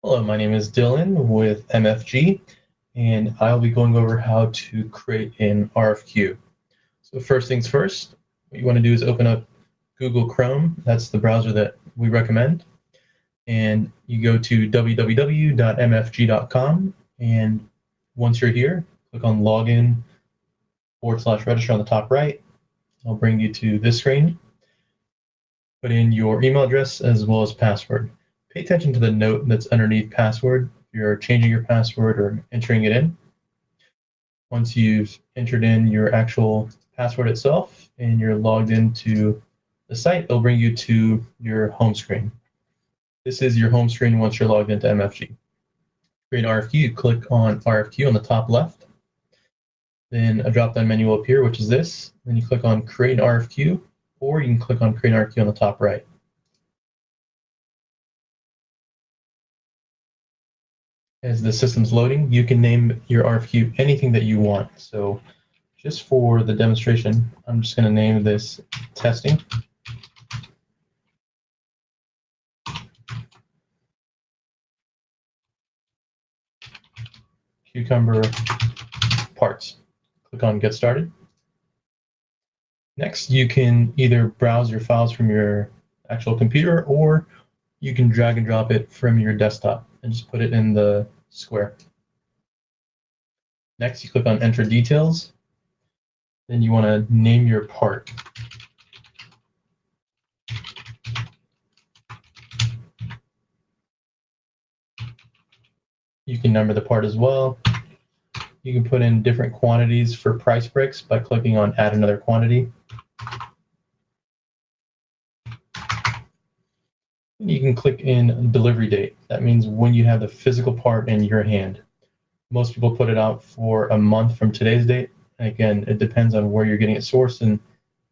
Hello, my name is Dylan with MFG, and I'll be going over how to create an RFQ. So first things first, what you want to do is open up Google Chrome. That's the browser that we recommend. And you go to www.mfg.com, and once you're here, click on login/register on the top right. I'll bring you to this screen. Put in your email address as well as password. Pay attention to the note that's underneath password if you're changing your password or entering it in. Once you've entered in your actual password itself and you're logged into the site, it'll bring you to your home screen. This is your home screen once you're logged into MFG. Create an RFQ, you click on RFQ on the top left. Then a drop-down menu will appear, which is this. Then you click on Create an RFQ, or you can click on Create an RFQ on the top right. As the system's loading, you can name your RFQ anything that you want. So just for the demonstration, I'm just going to name this testing. Cucumber parts. Click on Get Started. Next, you can either browse your files from your actual computer, or you can drag and drop it from your desktop and just put it in the square. Next, you click on Enter Details. Then you want to name your part. You can number the part as well. You can put in different quantities for price breaks by clicking on Add Another Quantity. You can click in delivery date. That means when you have the physical part in your hand. Most people put it out for a month from today's date. And again, it depends on where you're getting it sourced and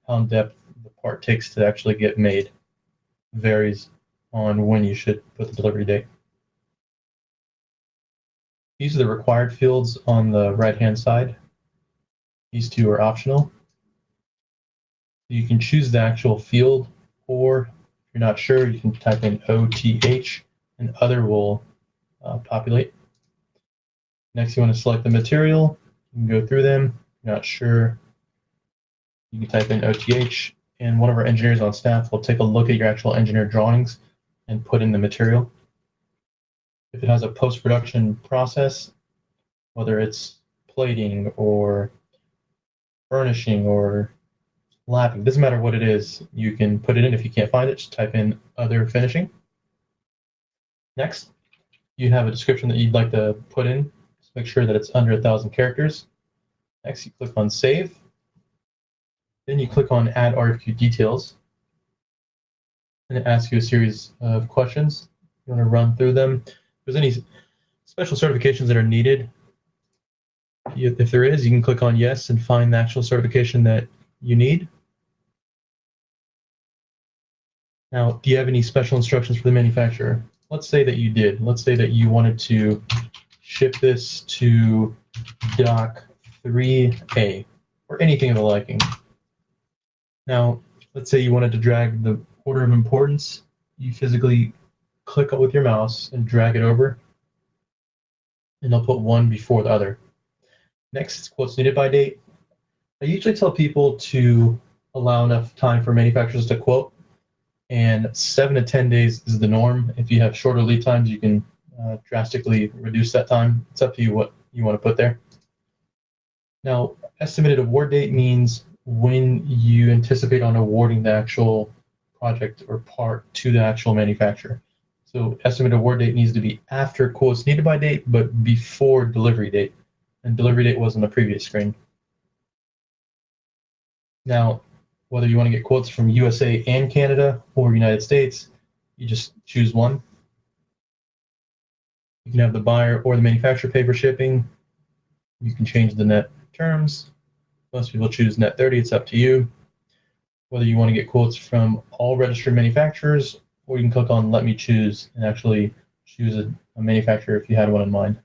how in depth the part takes to actually get made. It varies on when you should put the delivery date. These are the required fields on the right-hand side. These two are optional. You can choose the actual field, or if you're not sure, you can type in OTH and other will populate. Next, you want to select the material. You can go through them. If you're not sure, you can type in OTH, and one of our engineers on staff will take a look at your actual engineered drawings and put in the material. If it has a post-production process, whether it's plating or burnishing or lapping, doesn't matter what it is, you can put it in. If you can't find it, just type in other finishing. Next, you have a description that you'd like to put in. Just make sure that it's under 1,000 characters. Next, you click on Save. Then you click on Add RFQ Details. And it asks you a series of questions. You want to run through them. If there's any special certifications that are needed, if there is, you can click on Yes and find the actual certification that you need. Now, do you have any special instructions for the manufacturer? Let's say that you did. Let's say that you wanted to ship this to Dock 3A or anything of the liking. Now, let's say you wanted to drag the order of importance. You physically click up with your mouse and drag it over, and they'll put one before the other. Next, it's quotes needed by date. I usually tell people to allow enough time for manufacturers to quote, and 7 to 10 days is the norm. If you have shorter lead times, you can drastically reduce that time. It's up to you what you want to put there. Now, estimated award date means when you anticipate on awarding the actual project or part to the actual manufacturer. So estimated award date needs to be after quotes needed by date, but before delivery date. And delivery date was on the previous screen. Now, whether you want to get quotes from USA and Canada or United States, you just choose one. You can have the buyer or the manufacturer pay for shipping. You can change the net terms. Most people choose net 30, it's up to you. Whether you want to get quotes from all registered manufacturers, or you can click on Let Me Choose and actually choose a manufacturer if you had one in mind.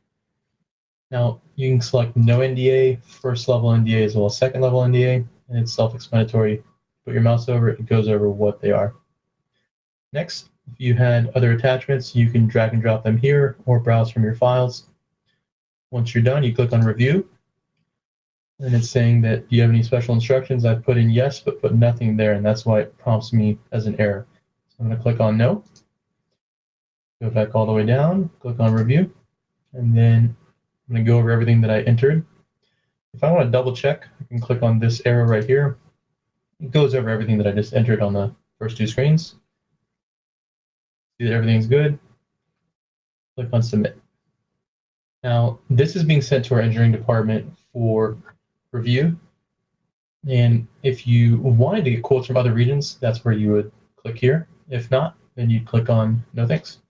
Now, you can select no NDA, first level NDA, as well as second level NDA, and it's self-explanatory. Put your mouse over it, it goes over what they are. Next, If you had other attachments, you can drag and drop them here or browse from your files. Once you're done, you click on Review, and it's saying that, do you have any special instructions? I've put in yes, but put nothing there, and that's why it prompts me as an error. So I'm going to click on No, go back all the way down, click on Review, and then I'm going to go over everything that I entered. If I want to double check, I can click on this arrow right here. It goes over everything that I just entered on the first two screens. See that everything's good. Click on Submit. Now, this is being sent to our engineering department for review. And if you wanted to get quotes from other regions, that's where you would click here. If not, then you'd click on No Thanks.